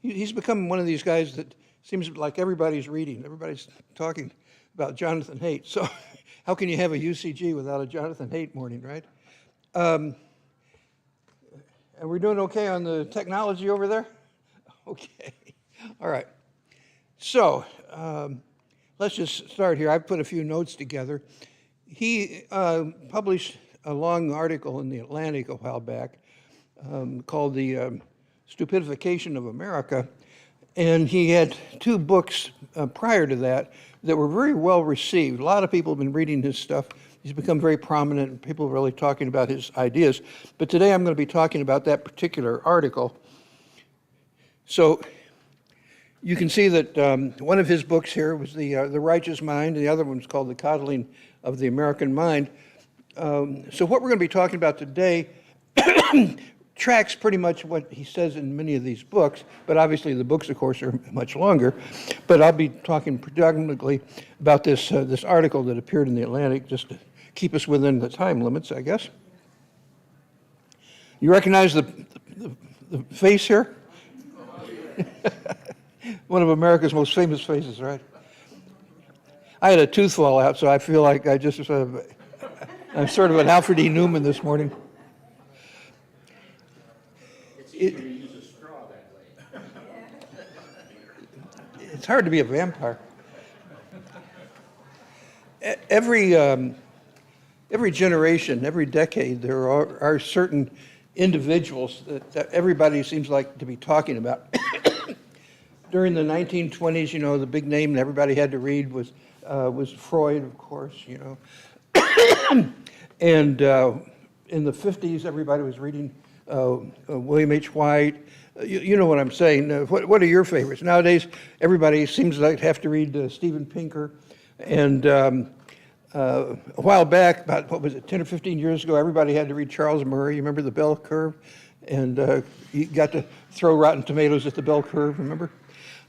He's become one of these guys that seems like everybody's reading. Everybody's talking about Jonathan Haidt. So how can you have a UCG without a Jonathan Haidt morning, right? And we're doing okay on the technology over there? Okay. All right. So let's just start here. I put a few notes together. He published a long article in the Atlantic a while back called the Stupidification of America, and he had two books prior to that were very well received. A lot of people have been reading his stuff. He's become very prominent, and people are really talking about his ideas. But today I'm going to be talking about that particular article. So you can see that one of his books here was the Righteous Mind, and the other one's called The Coddling of the American Mind. So what we're going to be talking about today tracks pretty much what he says in many of these books, but obviously the books, of course, are much longer. But I'll be talking predominantly about this article that appeared in the Atlantic, just to keep us within the time limits, I guess. You recognize the face here? One of America's most famous faces, right? I had a tooth fall out, so I feel like I'm sort of an Alfred E. Newman this morning. It's easier to use a straw that way. It's hard to be a vampire. Every generation, every decade, there are certain individuals that everybody seems like to be talking about. During the 1920s, you know, the big name that everybody had to read was Freud, of course, you know. And in the 50s, everybody was reading William H. White. You know what I'm saying. What are your favorites? Nowadays, everybody seems like to have to read Steven Pinker. And a while back, about, 10 or 15 years ago, everybody had to read Charles Murray. You remember the bell curve? And you got to throw rotten tomatoes at the bell curve, remember?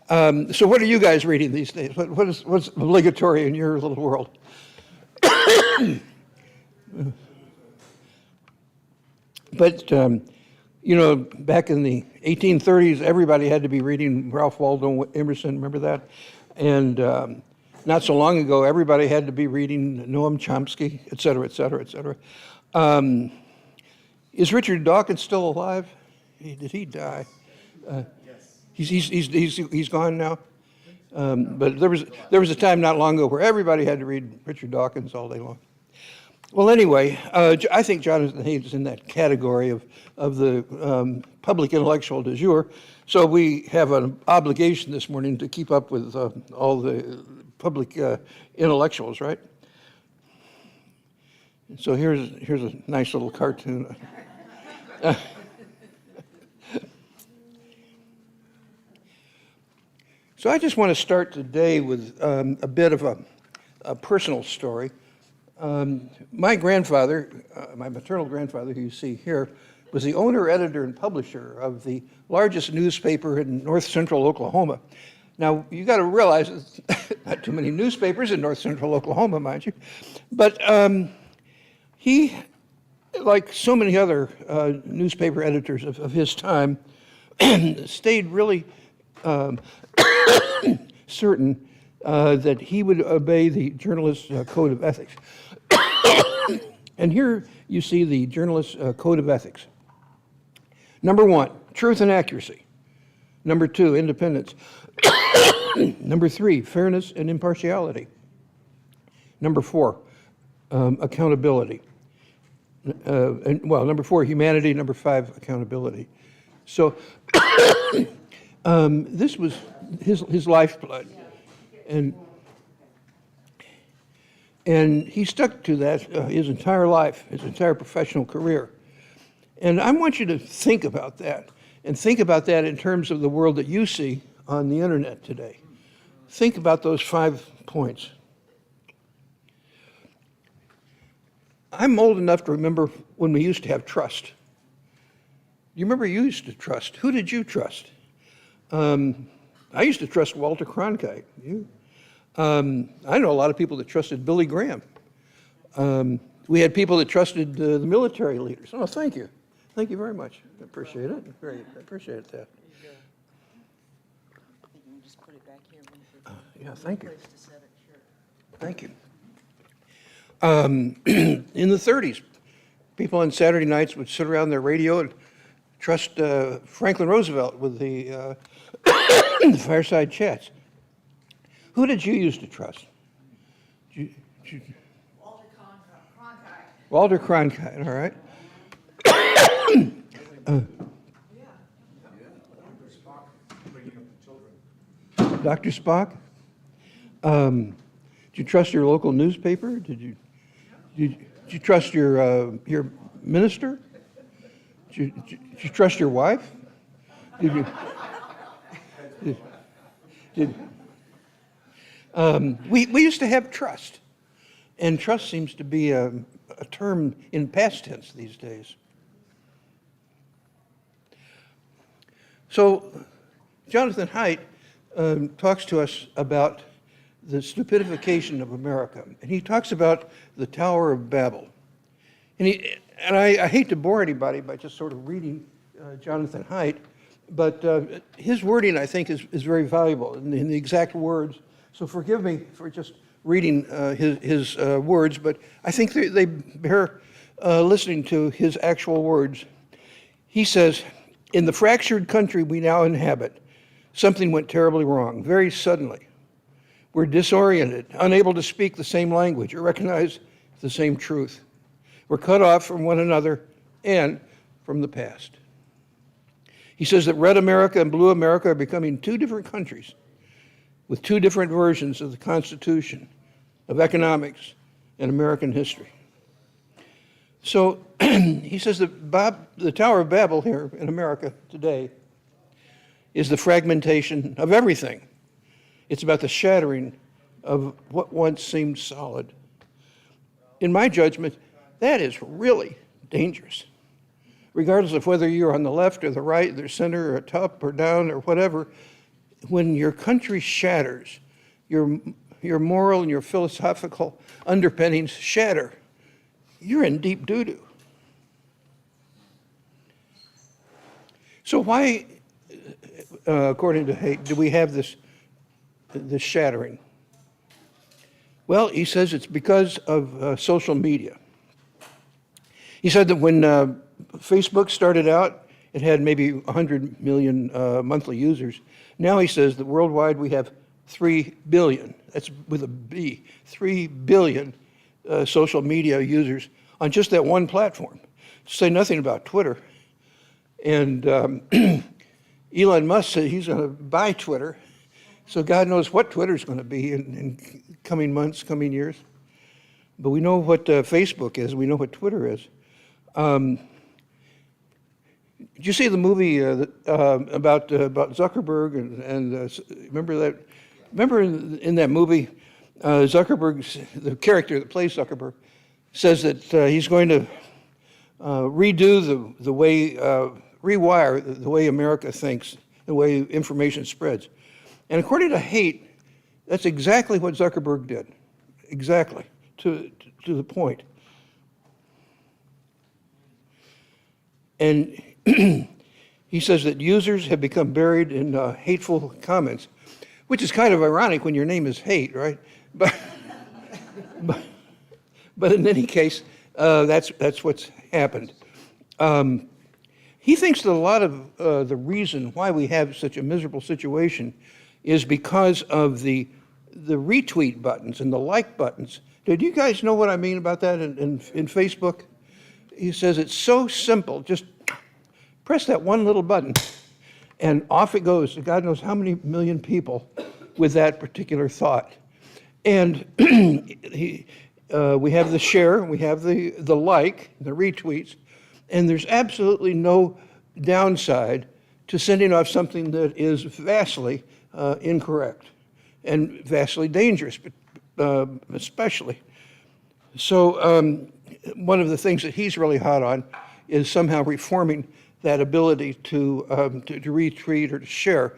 So what are you guys reading these days? What's obligatory in your little world? But, you know, back in the 1830s, everybody had to be reading Ralph Waldo Emerson, remember that? And not so long ago, everybody had to be reading Noam Chomsky, et cetera, et cetera, et cetera. Is Richard Dawkins still alive? Did he die? Yes. He's gone now? But there was a time not long ago where everybody had to read Richard Dawkins all day long. Well, anyway, I think Jonathan Haidt is in that category of the public intellectual du jour. So we have an obligation this morning to keep up with all the public intellectuals, right? So here's a nice little cartoon. So I just want to start today with a bit of a personal story. My grandfather, my maternal grandfather, who you see here, was the owner, editor, and publisher of the largest newspaper in north central Oklahoma. Now, you got to realize there's not too many newspapers in north central Oklahoma, mind you, but he, like so many other newspaper editors of his time, stayed really certain that he would obey the journalist's code of ethics. And here you see the journalist's code of ethics. Number 1, truth and accuracy. Number 2, independence. Number 3, fairness and impartiality. Number 4, accountability. Number 4, humanity. Number 5, accountability. So this was his lifeblood, and he stuck to that his entire life, his entire professional career. And I want you to think about that, and think about that in terms of the world that you see on the internet today. Think about those 5 points. I'm old enough to remember when we used to have trust. You remember you used to trust. Who did you trust? I used to trust Walter Cronkite. I know a lot of people that trusted Billy Graham. We had people that trusted the military leaders. Oh, thank you. Thank you very much. I appreciate it. Great. I appreciate that. You can just put it back here. Yeah, thank you. Place to set it, sure. Thank you. In the 30s, people on Saturday nights would sit around their radio and trust Franklin Roosevelt with the fireside chats. Who did you used to trust? Walter Cronkite. Walter Cronkite, all right. Dr. Spock? Did you trust your local newspaper? Did you trust your minister? Did you trust your wife? Did you? We used to have trust, and trust seems to be a term in past tense these days. So, Jonathan Haidt talks to us about the stupidification of America, and he talks about the Tower of Babel. And I hate to bore anybody by just sort of reading Jonathan Haidt, but his wording, I think, is very valuable in the exact words. So forgive me for just reading his words, but I think they bear listening to his actual words. He says, "In the fractured country we now inhabit, something went terribly wrong, very suddenly. We're disoriented, unable to speak the same language or recognize the same truth. We're cut off from one another and from the past." He says that red America and blue America are becoming two different countries with two different versions of the Constitution, of economics, and American history. So he says that the Tower of Babel here in America today is the fragmentation of everything. It's about the shattering of what once seemed solid. In my judgment, that is really dangerous. Regardless of whether you're on the left or the right, the center or top or down or whatever, when your country shatters, your moral and your philosophical underpinnings shatter, you're in deep doo-doo. So why, according to Haidt, do we have this shattering? Well, he says it's because of social media. He said that when Facebook started out, it had maybe 100 million monthly users. Now he says that worldwide we have 3 billion, that's with a B, 3 billion social media users on just that one platform. To say nothing about Twitter. And Elon Musk said he's going to buy Twitter. So God knows what Twitter's going to be in coming months, coming years. But we know what Facebook is. We know what Twitter is. Did you see the movie about Zuckerberg and remember that? Remember in that movie, the character that plays Zuckerberg, says that he's going to redo the way, rewire the way America thinks, the way information spreads. And according to Haidt, that's exactly what Zuckerberg did, exactly, to the point. And he says that users have become buried in hateful comments, which is kind of ironic when your name is Haidt, right? But in any case, that's what's happened. He thinks that a lot of the reason why we have such a miserable situation is because of the retweet buttons and the like buttons. Did you guys know what I mean about that in Facebook? He says it's so simple, just press that one little button and off it goes. God knows how many million people with that particular thought. And we have the share, we have the like, the retweets, and there's absolutely no downside to sending off something that is vastly incorrect and vastly dangerous, especially. So one of the things that he's really hot on is somehow reforming that ability to retweet or to share.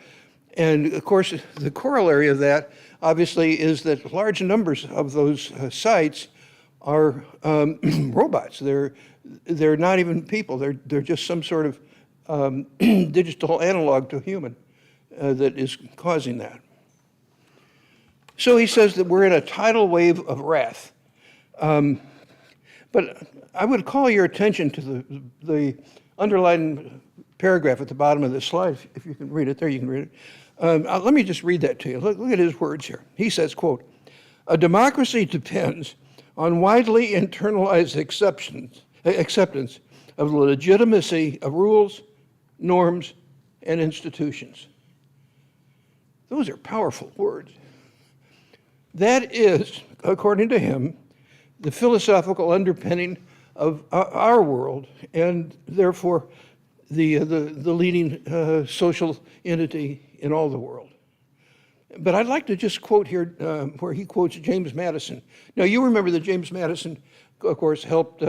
And of course, the corollary of that, obviously, is that large numbers of those sites are robots. They're not even people. They're just some sort of digital analog to human that is causing that. So he says that we're in a tidal wave of wrath. But I would call your attention to the underlined paragraph at the bottom of this slide. If you can read it there, you can read it. Let me just read that to you. Look at his words here. He says, quote, "A democracy depends on widely internalized acceptance of the legitimacy of rules, norms, and institutions." Those are powerful words. That is, according to him, the philosophical underpinning of our world, and therefore the leading social entity in all the world. But I'd like to just quote here where he quotes James Madison. Now, you remember that James Madison, of course, helped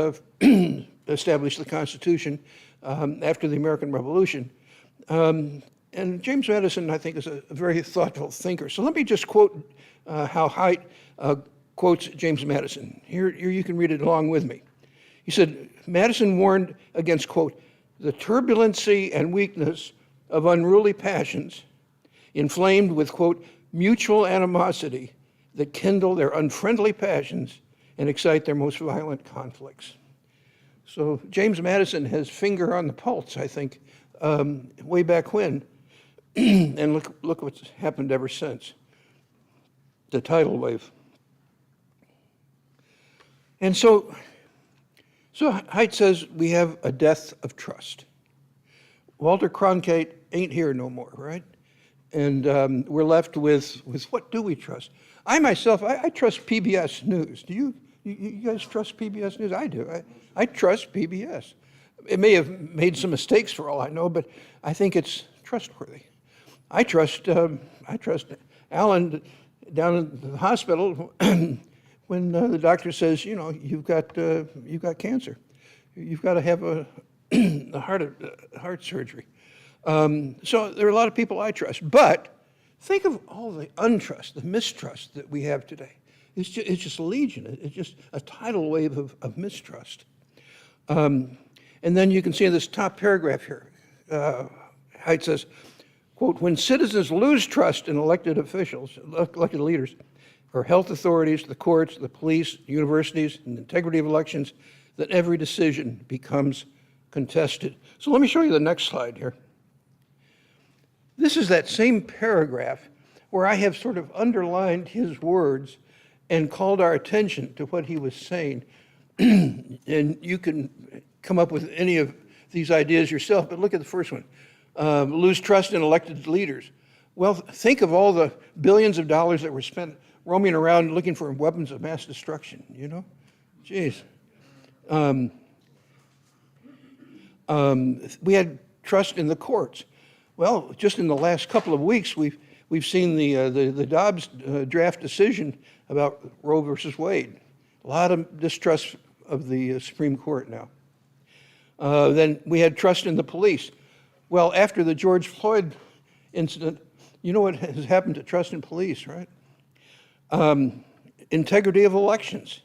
establish the Constitution after the American Revolution. And James Madison, I think, is a very thoughtful thinker. So let me just quote how Haidt quotes James Madison. Here you can read it along with me. He said, Madison warned against, quote, "the turbulency and weakness of unruly passions, inflamed with, quote, mutual animosity that kindle their unfriendly passions and excite their most violent conflicts." So James Madison has finger on the pulse, I think, way back when. And look what's happened ever since. The tidal wave. And so Haidt says we have a death of trust. Walter Cronkite ain't here no more, right? And we're left with what do we trust? I myself, I trust PBS News. Do you guys trust PBS News? I do. I trust PBS. It may have made some mistakes for all I know, but I think it's trustworthy. I trust Alan down in the hospital when the doctor says, you know, you've got cancer. You've got to have a heart surgery. So there are a lot of people I trust, but think of all the untrust, the mistrust that we have today. It's just legion. It's just a tidal wave of mistrust. And then you can see in this top paragraph here, Haidt says, quote, "When citizens lose trust in elected officials, elected leaders, or health authorities, the courts, the police, universities, and the integrity of elections, then every decision becomes contested." So let me show you the next slide here. This is that same paragraph where I have sort of underlined his words and called our attention to what he was saying. And you can come up with any of these ideas yourself, but look at the first one. Lose trust in elected leaders. Well, think of all the billions of dollars that were spent roaming around looking for weapons of mass destruction, you know? Jeez. We had trust in the courts. Well, just in the last couple of weeks, we've seen the Dobbs draft decision about Roe versus Wade. A lot of distrust of the Supreme Court now. Then we had trust in the police. Well, after the George Floyd incident, you know what has happened to trust in police, right? Integrity of elections.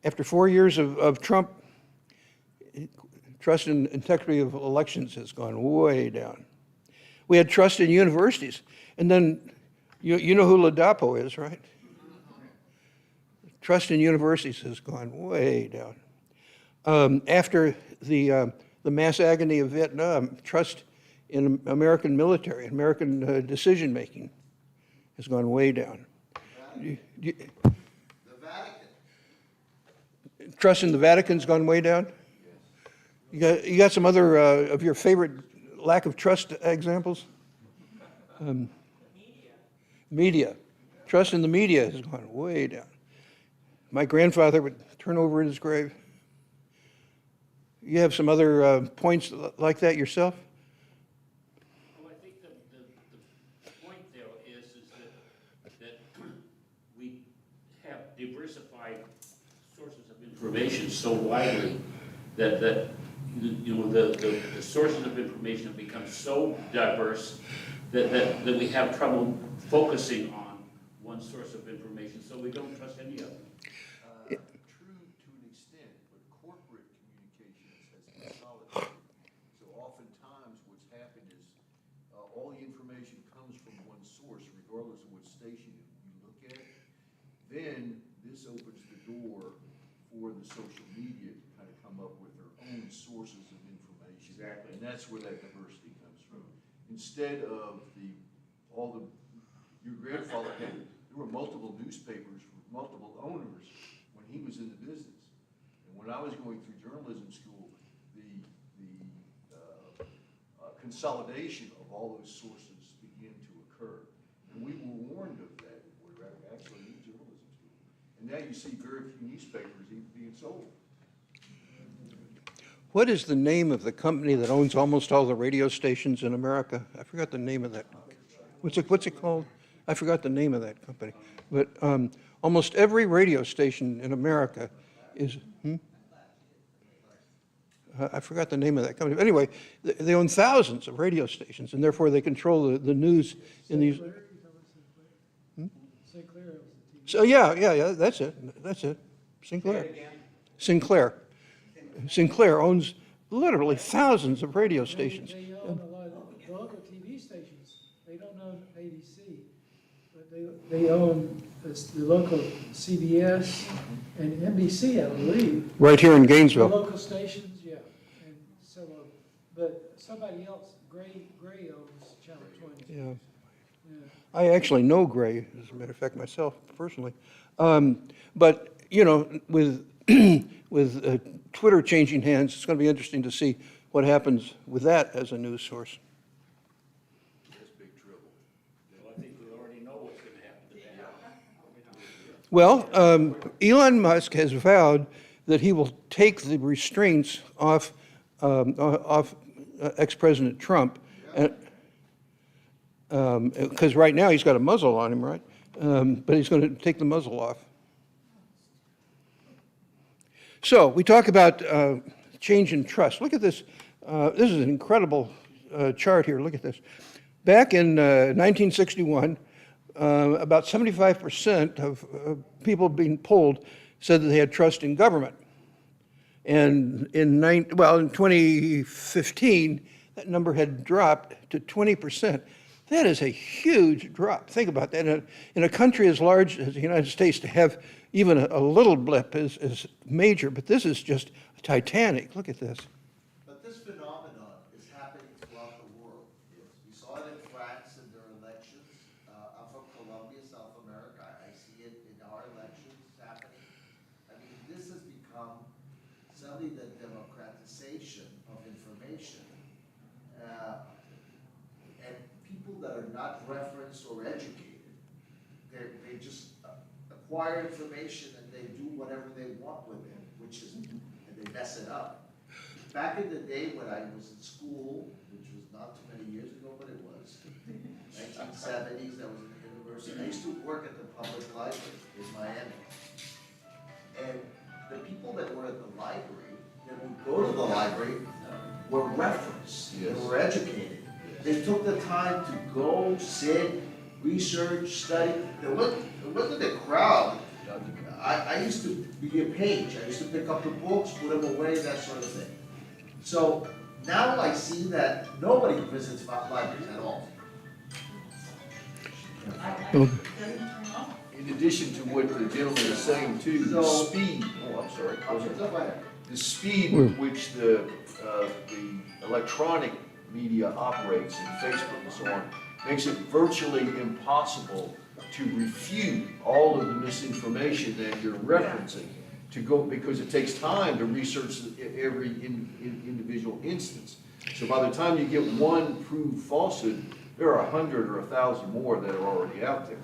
After 4 years of Trump, trust in integrity of elections has gone way down. We had trust in universities. And then, you know who Ladapo is, right? Trust in universities has gone way down. After the mass agony of Vietnam, trust in American military, American decision-making has gone way down. The Vatican. Trust in the Vatican's gone way down? You got some other of your favorite lack of trust examples? Media. Trust in the media has gone way down. My grandfather would turn over in his grave. You have some other points like that yourself? Well, I think the point there is that we have diversified sources of information so widely that you know the sources of information have become so diverse that we have trouble focusing on one source of information, so we don't trust any of them. information comes from one source, regardless of what station you look at, then this opens the door for the social media to kind of come up with their own sources of information. Exactly. And that's where that diversity comes from. Instead of your grandfather had, there were multiple newspapers with multiple owners when he was in the business. And when I was going through journalism school, the consolidation of all those sources began to occur. And we were warned of that when we were actually in journalism school. And now you see very few newspapers even being sold. What is the name of the company that owns almost all the radio stations in America? I forgot the name of that. What's it called? I forgot the name of that company. But almost every radio station in America is, I forgot the name of that company. Anyway, they own thousands of radio stations, and therefore they control the news in these. Sinclair. So yeah, that's it. Sinclair. Sinclair owns literally thousands of radio stations. They own a lot of the local TV stations. They don't own ABC, but they own the local CBS and NBC, I believe. Right here in The Gainesville. local stations, yeah. And so, but somebody else, Gray owns Channel 20. Yeah. Yeah. I actually know Gray, as a matter of fact, myself personally. But, you know, with Twitter changing hands, it's going to be interesting to see what happens with that as a news source. That's big trouble. Well, I think we already know what's going to happen to that. Well, Elon Musk has vowed that he will take the restraints off ex-President Trump, because right now he's got a muzzle on him, right? But he's going to take the muzzle off. So we talk about change in trust. Look at this. This is an incredible chart here. Look at this. Back in 1961, about 75% of people being polled said that they had trust in government. And in 2015, that number had dropped to 20%. That is a huge drop. Think about that. In a country as large as the United States, to have even a little blip is major, but this is just titanic. Look at this. But this phenomenon is happening throughout the world. We saw it in France in their elections. I'm from Colombia, South America. I see it in our elections happening. I mean, this has become suddenly the democratization of information. And people that are not referenced or educated, they just acquire information and they do whatever they want with it, and they mess it up. Back in the day when I was in school, which was not too many years ago, but it was, 1970s, I was in the university. I used to work at the public library in Miami. And the people that were at the library, that would go to the library, were referenced, they were educated. They took the time to go, sit, research, study. It wasn't a crowd. I used to be a page. I used to pick up the books, put them away, that sort of thing. So now I see that nobody visits libraries at all. In addition to what the gentleman is saying too, the speed, I'm sorry. The speed with which the electronic media operates, and Facebook and so on, makes it virtually impossible to refute all of the misinformation that you're referencing, because it takes time to research every individual instance. So by the time you get one proved falsehood, there are 100 or 1,000 more that are already out there.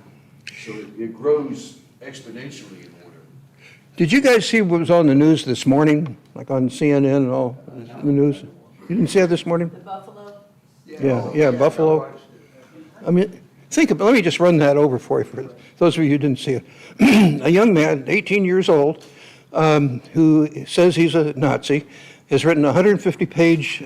So it grows exponentially in order. Did you guys see what was on the news this morning, like on CNN and all the news? You didn't see it this morning? The buffalo? Yeah, Buffalo. I mean, let me just run that over for you, for those of you who didn't see it. A young man, 18 years old, who says he's a Nazi, has written a 150-page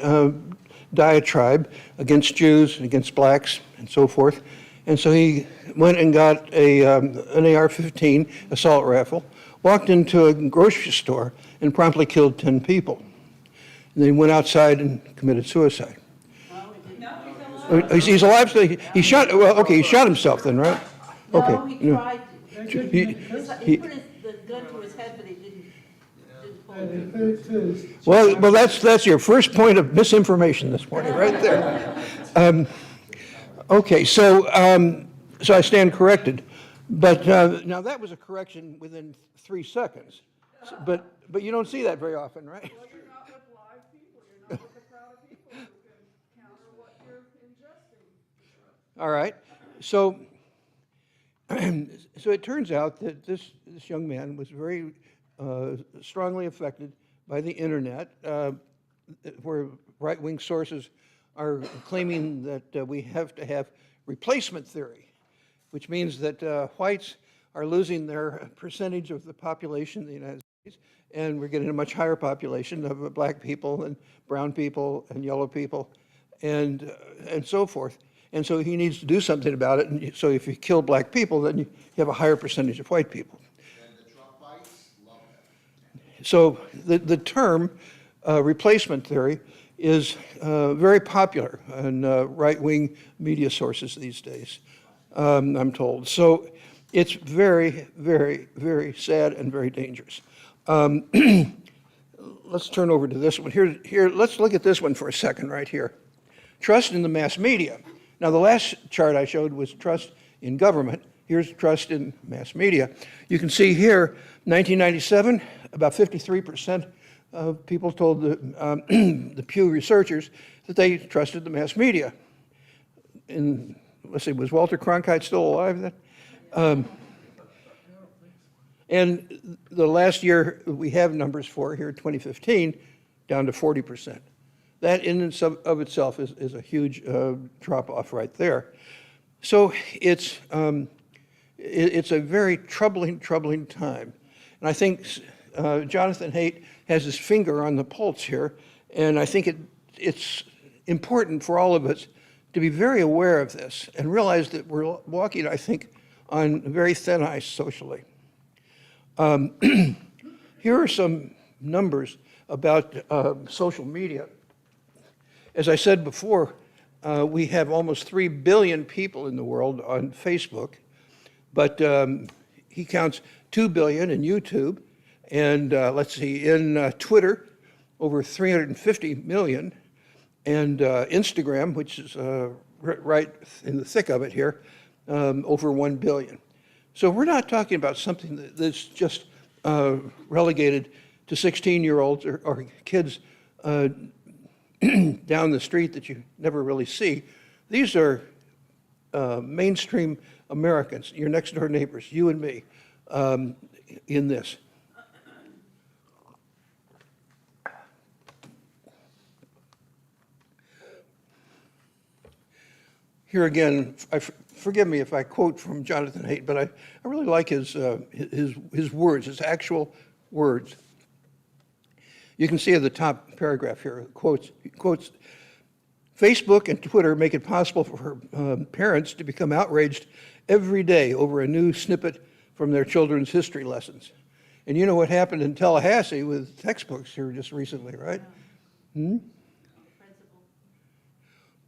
diatribe against Jews and against blacks and so forth. And so he went and got an AR-15 assault rifle, walked into a grocery store, and promptly killed 10 people. And then he went outside and committed suicide. He's alive, so he shot, well, okay, he shot himself then, right? No, Okay, he yeah. tried They to. couldn't He- make a coast. He put the gun to his head, but he didn't pull They it. put it to his. Well, that's your first point of misinformation this morning, right there. Okay, so I stand corrected. But now that was a correction within 3 seconds. But you don't see that very often, right? Well, you're not with live people, you're not with a crowd of people who can counter what you're ingesting. All right. So, so it turns out that this young man was very strongly affected by the internet, where right-wing sources are claiming that we have to have replacement theory, which means that whites are losing their percentage of the population in the United States, and we're getting a much higher population of black people and brown people and yellow people and so forth. And so he needs to do something about it. And so if you kill black people, then you have a higher percentage of white people. And the Trumpites love that. So the term replacement theory is very popular in right-wing media sources these days, I'm told. So it's very, very, very sad and very dangerous. Let's turn over to this one. Here, let's look at this one for a second right here. Trust in the mass media. Now, the last chart I showed was trust in government. Here's trust in mass media. You can see here, 1997, about 53% of people told the Pew researchers that they trusted the mass media. Let's see, was Walter Cronkite still alive then? And the last year we have numbers for here, 2015, down to 40%. That in and of itself is a huge drop-off right there. So it's a very troubling time. And I think Jonathan Haidt has his finger on the pulse here, and I think it's important for all of us to be very aware of this and realize that we're walking, I think, on very thin ice socially. Here are some numbers about social media. As I said before, we have almost 3 billion people in the world on Facebook, but he counts 2 billion in YouTube, and let's see, in Twitter, over 350 million, and Instagram, which is right in the thick of it here, over 1 billion. So we're not talking about something that's just relegated to 16-year-olds or kids down the street that you never really see. These are mainstream Americans, your next door neighbors, you and me, in this. Here again, forgive me if I quote from Jonathan Haidt, but I really like his words, his actual words. You can see at the top paragraph here, quotes, Facebook and Twitter make it possible for parents to become outraged every day over a new snippet from their children's history lessons. And you know what happened in Tallahassee with textbooks here just recently, right?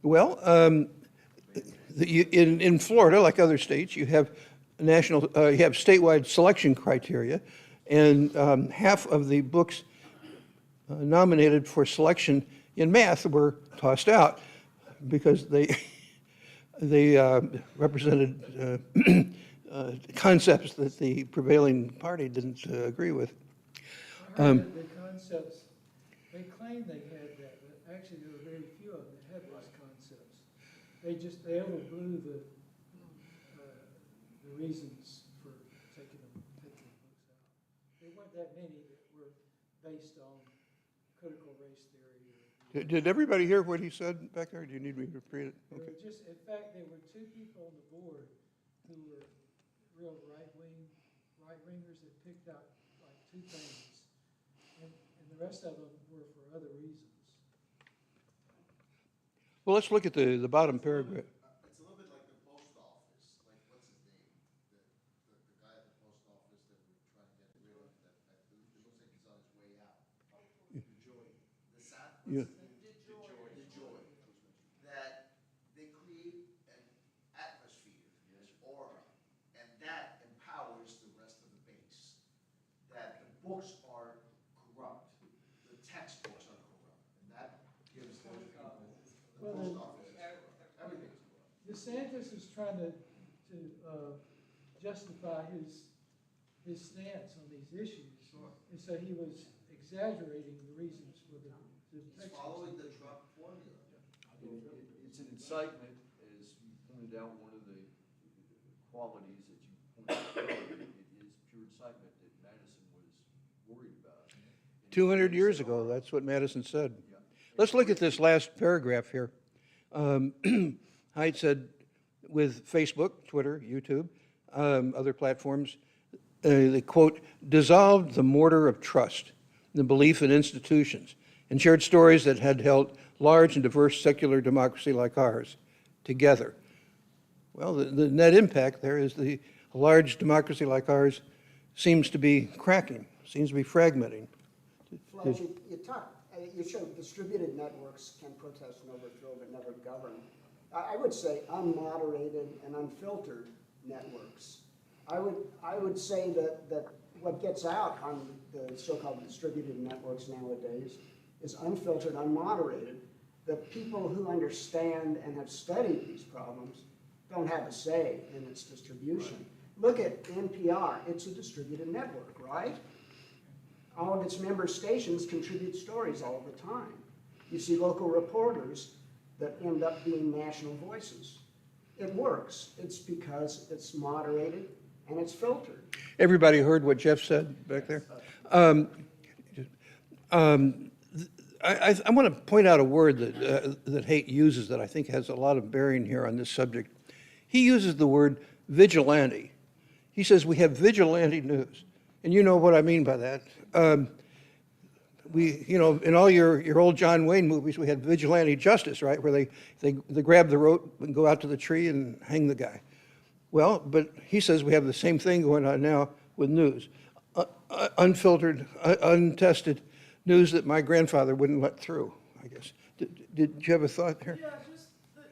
Well, in Florida, like other states, you have you have statewide selection criteria, and half of the books nominated for selection in math were tossed out because they represented concepts that the prevailing party didn't agree with. I heard that the concepts, they claimed they had that, but actually there were very few of them that had those concepts. They overblew the reasons for taking the books out. There weren't that many that were based on critical race theory. Did everybody hear what he said back there? Do you need me to repeat it? There Okay. were just, in fact, there were 2 people on the board who were real right-wingers that picked out like 2 things, and the rest of them were for other reasons. Well, let's look at the bottom paragraph. It's a little bit like the post office, like what's his name? The guy at the post office that we're trying to get rid of, that it looks like he's on his way out. The SAT, Yeah. DeJoy. That they books are corrupt, the textbooks are corrupt, and that gives those people, the Well, post office is corrupt, everything's corrupt. DeSantis is trying to justify his stance on these issues. And so he was exaggerating the reasons for the He's textbooks. following the Trump formula. It's an incitement, as you pointed out, one of the qualities that you pointed out, it is pure incitement that Madison was worried about. 200 years ago, that's what Madison said. Yeah. Let's look at this last paragraph here. Haidt said, with Facebook, Twitter, YouTube, other platforms, they quote, dissolved the mortar of trust, the belief in institutions, and shared stories that had held large and diverse secular democracy like ours together. Well, the net impact there is a large democracy like ours seems to be cracking, seems to be fragmenting. Fletch, you showed distributed networks can protest and overthrow but never govern. I would say unmoderated and unfiltered networks. I would say that what gets out on the so-called distributed networks nowadays is unfiltered, unmoderated. The people who understand and have studied these problems don't have a say in its distribution. Look at NPR, it's a distributed network, right? All of its member stations contribute stories all the time. You see local reporters that end up being national voices. It works. It's because it's moderated and it's filtered. Everybody heard what Jeff said back there? I want to point out a word that Haidt uses that I think has a lot of bearing here on this subject. He uses the word vigilante. He says we have vigilante news. And you know what I mean by that. In all your old John Wayne movies, we had vigilante justice, right? Where they grab the rope and go out to the tree and hang the guy. Well, but he says we have the same thing going on now with news. Unfiltered, untested news that my grandfather wouldn't let through, I guess. Did you have a thought there? Yeah, just that,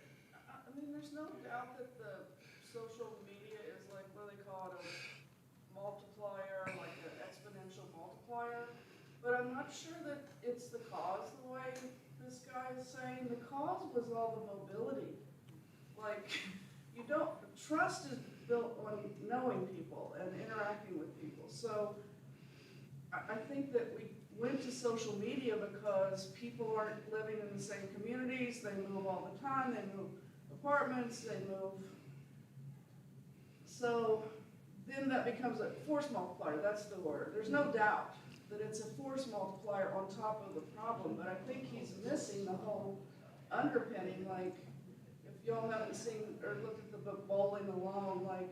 I mean, there's no doubt that the social media is like, what do they call it, a multiplier, like an exponential multiplier. But I'm not sure that it's the cause the way this guy is saying. The cause was all the mobility. Like, trust is built on knowing people and interacting with people. So I think that we went to social media because people aren't living in the same communities. They move all the time. They move apartments. They move. So then that becomes a force multiplier. That's the word. There's no doubt that it's a force multiplier on top of the problem, but I think he's missing the whole underpinning. Like, if y'all haven't seen or looked at the book Bowling Alone, like,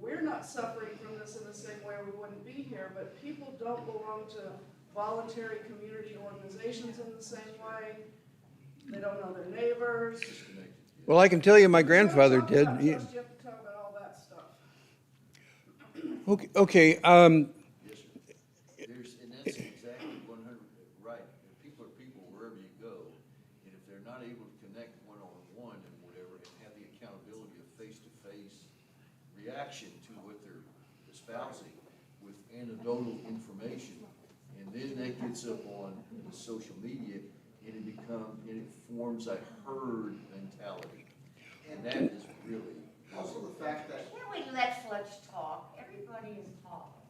we're not suffering from this in the same way, or we wouldn't be here, but people don't belong to voluntary community organizations in the same way. They don't know their neighbors. Well, I can tell you my grandfather did. You have to talk about all that stuff. Okay, Yes, sir. And that's exactly 100 right. People are people wherever you go, and if they're not able to connect one-on-one and whatever, and have the accountability of face-to-face reaction to what they're espousing with anecdotal information, and then that gets up on the social media, and it forms a herd mentality, and that is really. Also the fact that, Can't we let Fletch talk? Everybody is talking.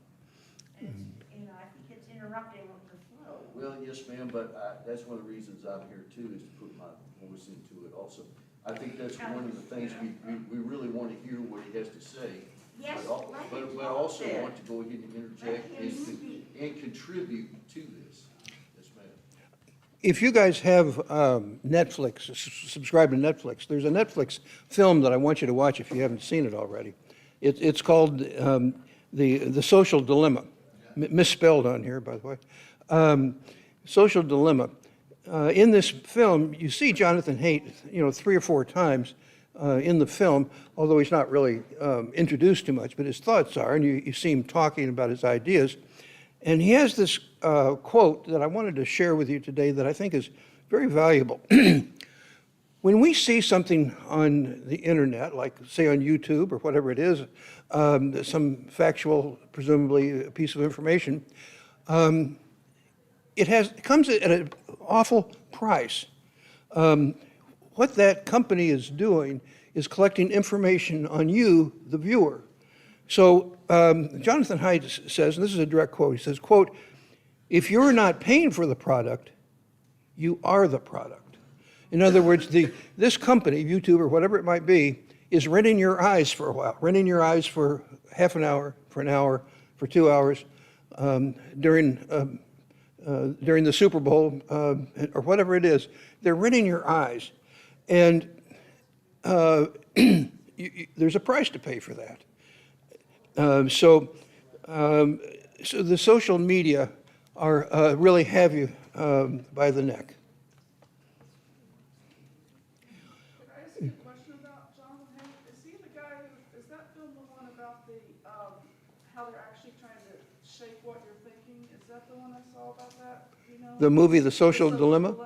And it's, I think it's interrupting with the flow. Well, yes, ma'am, but that's one of the reasons I'm here too, is to put my voice into it also. I think that's one of the things we really want to hear what he has to say. Yes, let him But talk also then. want to go ahead and interject Let him speak. and contribute to this. Yes, ma'am. if you guys have Netflix, subscribe to Netflix, there's a Netflix film that I want you to watch if you haven't seen it already. It's called The Social Dilemma, misspelled on here, by the way. Social Dilemma. In this film, you see Jonathan Haidt, 3 or 4 times in the film, although he's not really introduced too much, but his thoughts are, and you see him talking about his ideas. And he has this quote that I wanted to share with you today that I think is very valuable. When we see something on the internet, like say on YouTube or whatever it is, some factual, presumably, piece of information, it comes at an awful price. What that company is doing is collecting information on you, the viewer. So Jonathan Haidt says, and this is a direct quote, he says, quote, "If you're not paying for the product, you are the product." In other words, this company, YouTube or whatever it might be, is renting your eyes for a while, renting your eyes for half an hour, for 2 hours, during the Super Bowl, or whatever it is. They're renting your eyes. And there's a price to pay for that. So the social media really have you by the neck. Could I ask you a question about Jonathan Haidt? Is he the guy is that film the one about how they're actually trying to shape what you're thinking? Is that the one I saw about that? Do you know? The movie, The Social Dilemma?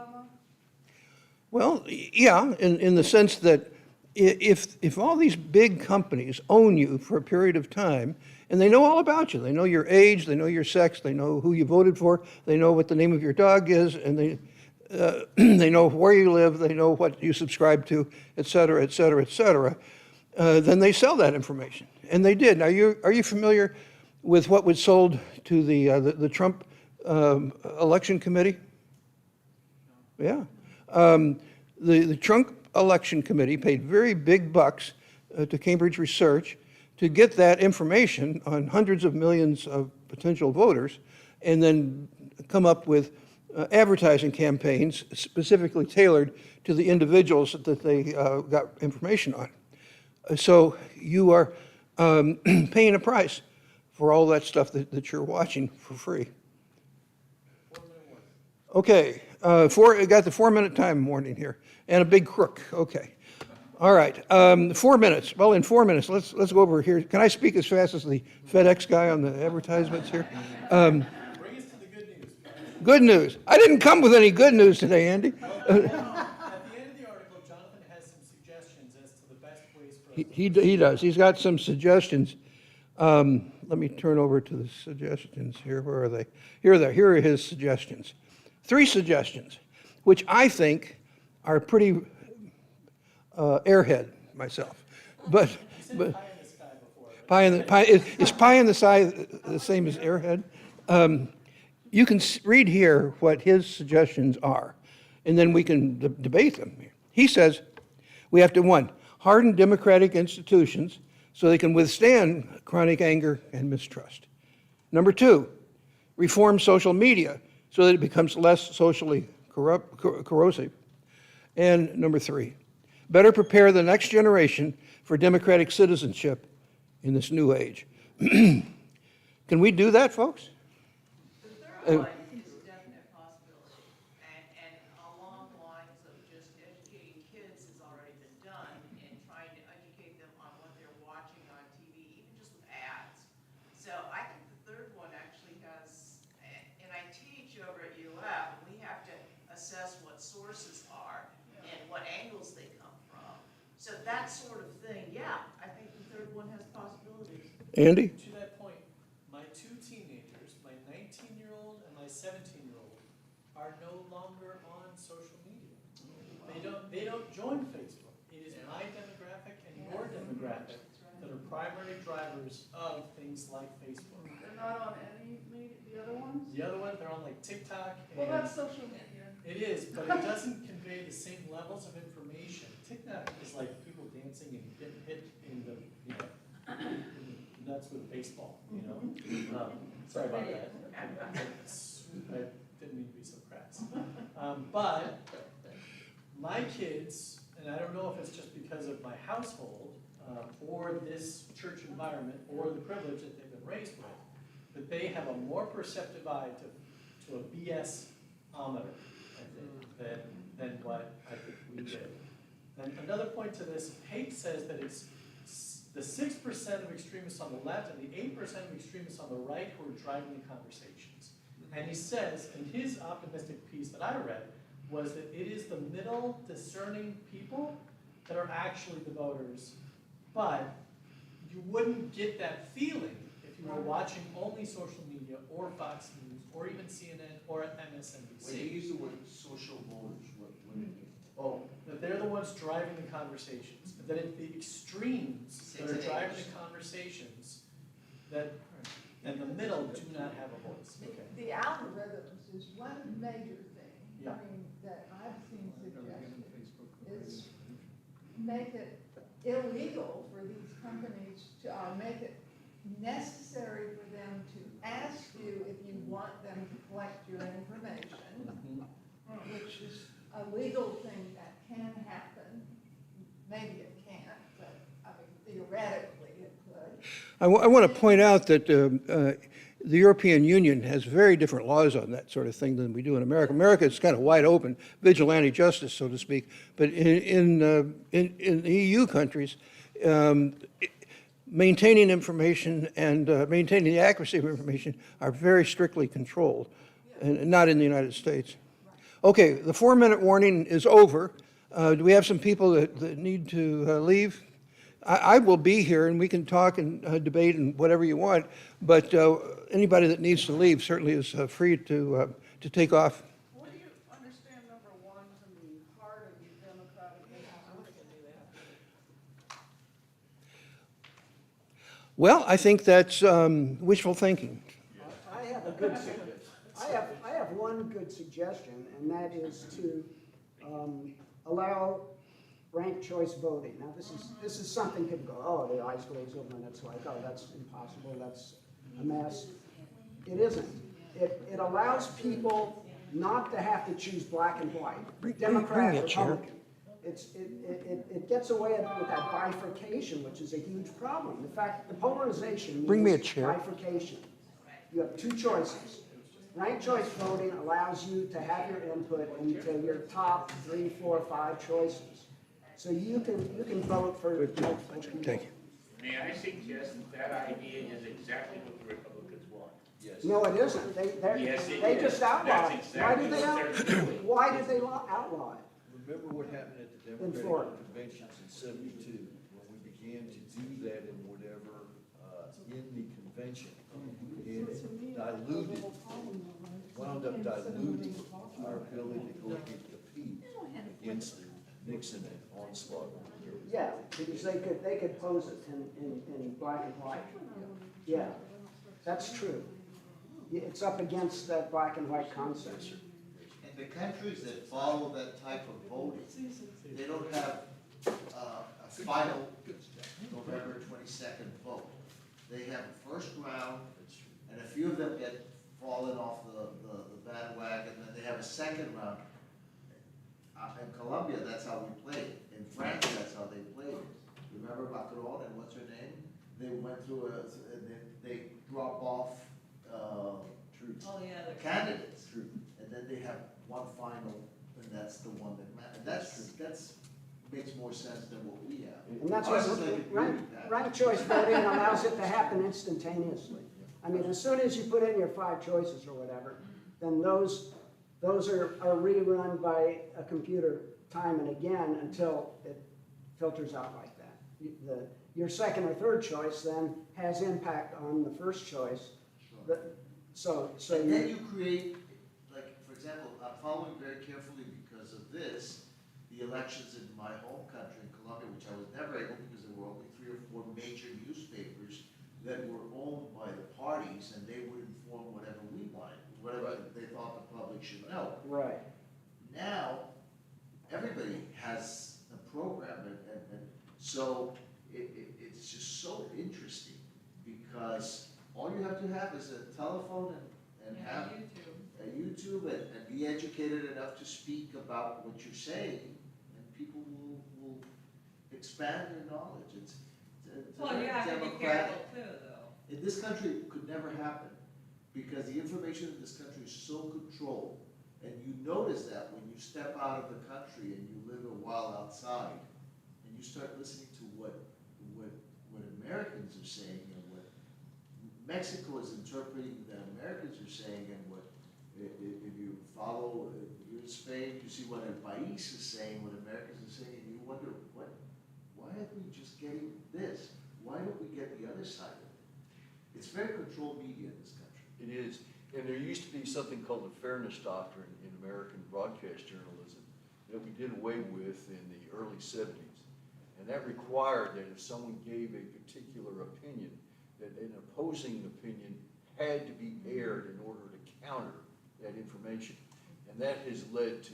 Well, yeah, in the sense that if all these big companies own you for a period of time, and they know all about you, they know your age, they know your sex, they know who you voted for, they know what the name of your dog is, and they know where you live, they know what you subscribe to, et cetera, et cetera, et cetera, then they sell that information. And they did. Now, are you familiar with what was sold to the Trump election committee? Yeah. The Trump election committee paid very big bucks to Cambridge Research to get that information on hundreds of millions of potential voters and then come up with advertising campaigns specifically tailored to the individuals that they got information on. So you are paying a price for all that stuff that you're watching for free. Okay, got the 4-minute time warning here, and a big crook. Okay, all right. 4 minutes. Well, in 4 minutes, let's go over here. Can I speak as fast as the FedEx guy on the advertisements here? Bring us to the good news. Good news. I didn't come with any good news today, Andy. At the end of the article, Jonathan has some suggestions as to the best ways for us. He does. He's got some suggestions. Let me turn over to the suggestions here. Where are they? Here are his suggestions. 3 suggestions, which I think are pretty airhead myself. But pie in the sky before. Is pie in the sky the same as airhead? You can read here what his suggestions are, and then we can debate them. He says we have to, 1, harden democratic institutions so they can withstand chronic anger and mistrust. Number 2, reform social media so that it becomes less socially corrosive. And number 3, better prepare the next generation for democratic citizenship in this new age. Can we do that, folks? The third one is a definite possibility, and along the lines of just educating kids has already been done, and trying to educate them on what they're watching on TV, even just with ads. So I think the third one actually has, and I teach over at UF, and we have to assess what sources are and what angles they come from. So that sort of thing, yeah, I think the third one has possibilities. Andy? To that point, my 2 teenagers, my 19-year-old and my 17-year-old, are no longer on social media. They don't join Facebook. It is my demographic and your demographic that are primary drivers of things like Facebook. They're not on any media, the other ones? The other one, they're on like TikTok. Well, And that's social media. it is, but it doesn't convey the same levels of information. TikTok is like people dancing and getting hit in the, nuts with a baseball, Sorry about that. I didn't mean to be so crass. But my kids, and I don't know if it's just because of my household, or this church environment, or the privilege that they've been raised with, that they have a more perceptive eye to a BS-ometer, I think, than what I think we did. And another point to this, Haidt says that it's the 6% of extremists on the left and the 8% of extremists on the right who are driving the conversations. And he says, in his optimistic piece that I read, was that it is the middle discerning people that are actually the voters, but you wouldn't get that feeling if you were watching only social media or Fox News or even CNN, or When you MSNBC. use the word social voters, what do you mean? Oh, That they're the ones driving the conversations, but then at the extremes that are driving the conversations, that, in the middle, do not have a voice. Okay. The algorithms is one major thing, Yeah. I mean, that I've seen suggested, is make it illegal for these companies to, make it necessary for them to ask you if you want them to collect your information, which is a legal thing that can happen. Maybe it can't, but, I mean, theoretically it could. I want to point out that the European Union has very different laws on that sort of thing than we do in America. America is kind of wide open, vigilante justice, so to speak. But in the EU countries, maintaining information and maintaining the accuracy of information are very strictly controlled, and not in the United States. Okay, the 4-minute warning is over. Do we have some people that need to leave? I will be here, and we can talk and debate and whatever you want, but anybody that needs to leave certainly is free to take off. What do you understand number one to mean, heart of the Democratic institution? Well, I think that's wishful thinking. I have a good, I have one good suggestion, and that is to allow ranked choice voting. Now, this is something people go, oh, the eyes glaze over, and it's like, oh, that's impossible, that's a mess. It isn't. It allows people not to have to choose black and white, Democrat, Republican. It gets away with that bifurcation, which is a huge problem. In fact, the polarization means bifurcation. You have two choices. Ranked choice voting allows you to have your input into your top 3, 4, 5 choices. So you can vote for multiple people. Thank you. May I suggest that idea is exactly what the Republicans want? Yes. No, it isn't. Yes, it They is. just outlaw it. That's exactly what they're doing. Why did they outlaw it? Remember what happened at the In Florida. Democratic conventions in '72, when we began to do that in whatever, in the convention. It diluted, wound up diluting our ability to go and compete against the Nixon onslaught. Yeah, because they could pose it in black and white. Yeah, that's true. It's up against that black and white concept. in the countries that follow that type of voting, they don't have a final November 22nd vote. They have a first round, and a few of them get fallen off the bandwagon, and they have a second round. In Colombia, that's how we played it. In France, that's how they played it. Remember Macron and what's her name? They went through they drop off Oh, yeah. the candidates. And then they have one final, and that's the one that matters. That's makes more sense than what we have. And that's Ours what is like a ranked choice voting allows it to happen instantaneously. I mean, as soon as you put in your 5 choices or whatever, then those are rerun by a computer time and again until it filters out like that. Your second or third choice then has impact on the first choice. Sure. So And then you create, like, for example, I'm following very carefully because of this, the elections in my home country, in Colombia, which I was never able, because there were only 3 or 4 major newspapers that were owned by the parties, and they would inform whatever we wanted, whatever they thought the public should know. right. Now, everybody has a program, and so it's just so interesting, because all you have to have is a telephone and have a YouTube and be educated enough to speak about what you're saying, and people will expand their knowledge. It's Well, you have to be careful too, though. in this country, it could never happen, because the information in this country is so controlled. And you notice that when you step out of the country and you live a while outside, and you start listening to what Americans are saying, and what Mexico is interpreting that Americans are saying, and what, if you follow, if you're in Spain, you see what El País is saying, what Americans are saying, and you wonder, why are we just getting this? Why don't we get the other side of it? It's very controlled media in this country. It is, And there used to be something called the fairness doctrine in American broadcast journalism that we did away with in the early 70s. And that required that if someone gave a particular opinion, that an opposing opinion had to be aired in order to counter that information. And that has led to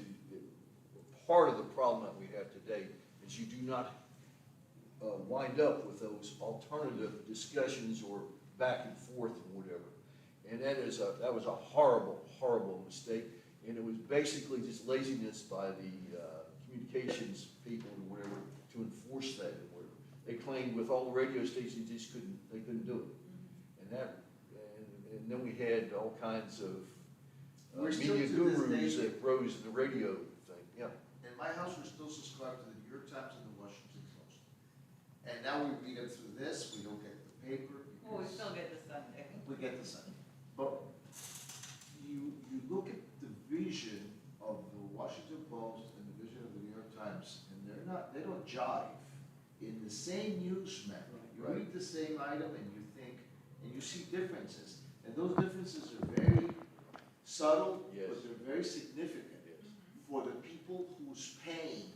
part of the problem that we have today is you do not wind up with those alternative discussions or back and forth or whatever. And that was a horrible, horrible mistake. And it was basically just laziness by the communications people or whatever to enforce that or whatever. They claimed with all the radio stations, they couldn't do it. And then we had all kinds of We're still media to this gurus day- that rose in the radio thing, yeah. In my house, we're still subscribed to the New York Times and the Washington Post. And now we read it through this, we don't get the paper. Well, we because still get the Sunday. We get the Sunday. But you look at the vision of the Washington Post and the vision of the New York Times, and they don't jive in the same news memo. You read the same item and you think, and you see differences. And those differences are very subtle, Yes. but they're very significant for the people who's paying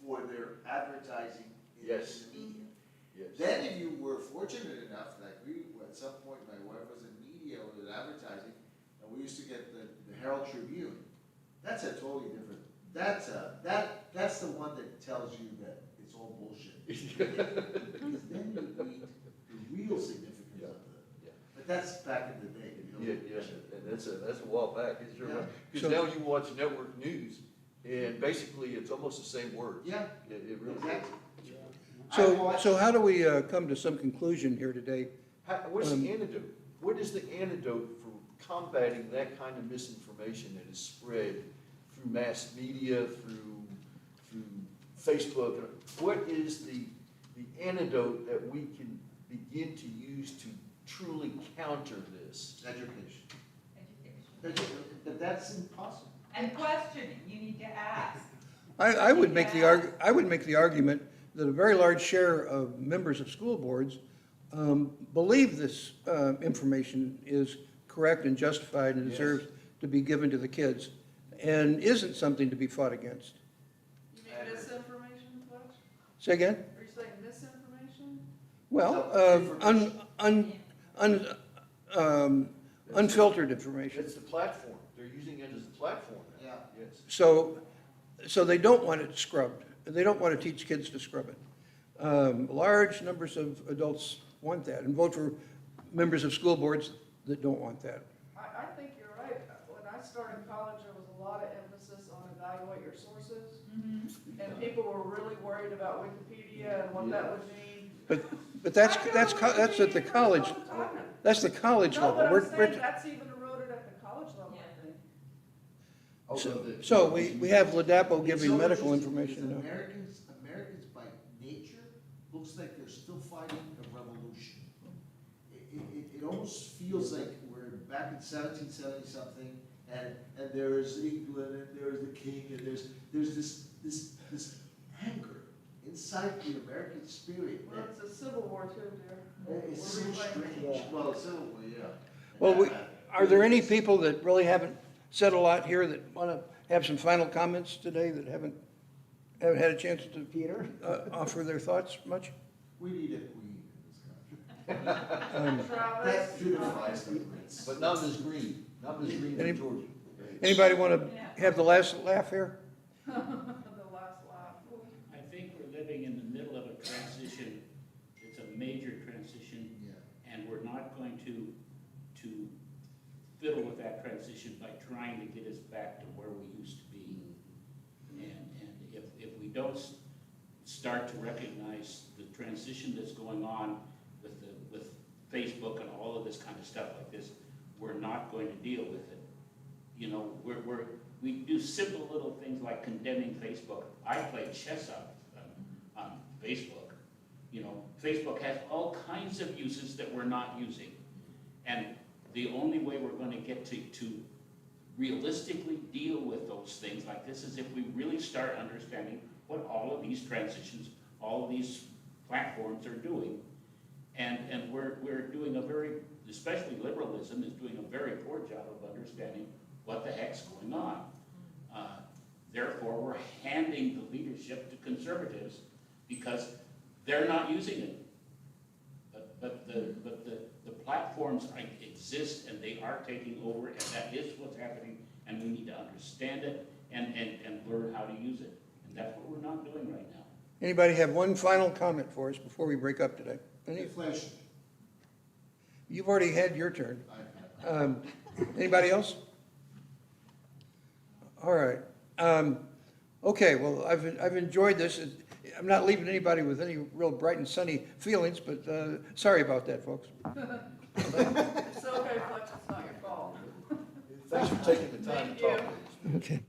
for their advertising in Yes. the media. Yes. Then if you were fortunate enough, like at some point, my wife was in media or in advertising, and we used to get the Herald Tribune. That's a totally different, that's the one that tells you that it's all bullshit. Because then you read the real significance of Yeah. but that's back in the day, you know. Yeah, yes, and that's a while back, it's Yeah. true. Because now you watch network news, and basically it's almost the same words. Yeah. It really is. Exactly. I So, watched- so how do we come to some conclusion here today? What's the antidote? What is the antidote for combating that kind of misinformation that is spread through mass media, through Facebook? What is the antidote that we can begin to use to truly counter this? Education. Education. But that's impossible. And questioning, you need to ask. I would make the argument that a very large share of members of school boards believe this information is correct and justified and Yes. deserves to be given to the kids and isn't something to be fought against. You mean misinformation, Fletch? Say again? Are you saying misinformation? Well, unfiltered information. It's the platform. They're using it as a platform now. Yeah. Yes. So they don't want it scrubbed. They don't want to teach kids to scrub it. Large numbers of adults want that and vote for members of school boards that don't want that. I think you're right. When I started college, there was a lot of emphasis on evaluate your sources. And people were really worried about Wikipedia and what that would mean. But that's at the college, that's the college No, level. but I'm We're- saying that's even eroded at the college level, I think. So we have Ladapo giving It's so medical interesting information because now. Americans by nature, looks like they're still fighting a revolution. It almost feels like we're back in 1770 something, and there's England, and there's the king, and there's this anger inside the American spirit. Well, it's a civil war too, dear. It's so We're reclaiming. strange. Well, Civil War, yeah. Well, are there any people that really haven't said a lot here that want to have some final comments today that haven't had a chance to Peter? offer their thoughts much? We need a queen in this country. Travis, That beautifies the place. But not Ms. Green, not Ms. Green Any- from Georgia. Anybody want to have the last laugh here? the last laugh. I think we're living in the middle of a transition. It's a major transition, Yeah. and we're not going to fiddle with that transition by trying to get us back to where we used to be. And if we don't start to recognize the transition that's going on with Facebook and all of this kind of stuff like this, we're not going to deal with it. You know, we do simple little things like condemning Facebook. I play chess on Facebook. You know, Facebook has all kinds of uses that we're not using. And the only way we're going to get to realistically deal with those things like this is if we really start understanding what all of these transitions, all of these platforms are doing. And we're doing a very, especially liberalism is doing a very poor job of understanding what the heck's going on. Therefore, we're handing the leadership to conservatives because they're not using it. But the platforms exist and they are taking over, and that is what's happening, and we need to understand it and learn how to use it. And that's what we're not doing right now. Anybody have one final comment for us before we break up today? Any? Inflation. You've already had your turn. Anybody else? All right. Okay, well, I've enjoyed this. I'm not leaving anybody with any real bright and sunny feelings, but sorry about that, folks. It's okay, Fletch, it's not your fault. Thanks for taking the time to talk to us. Okay.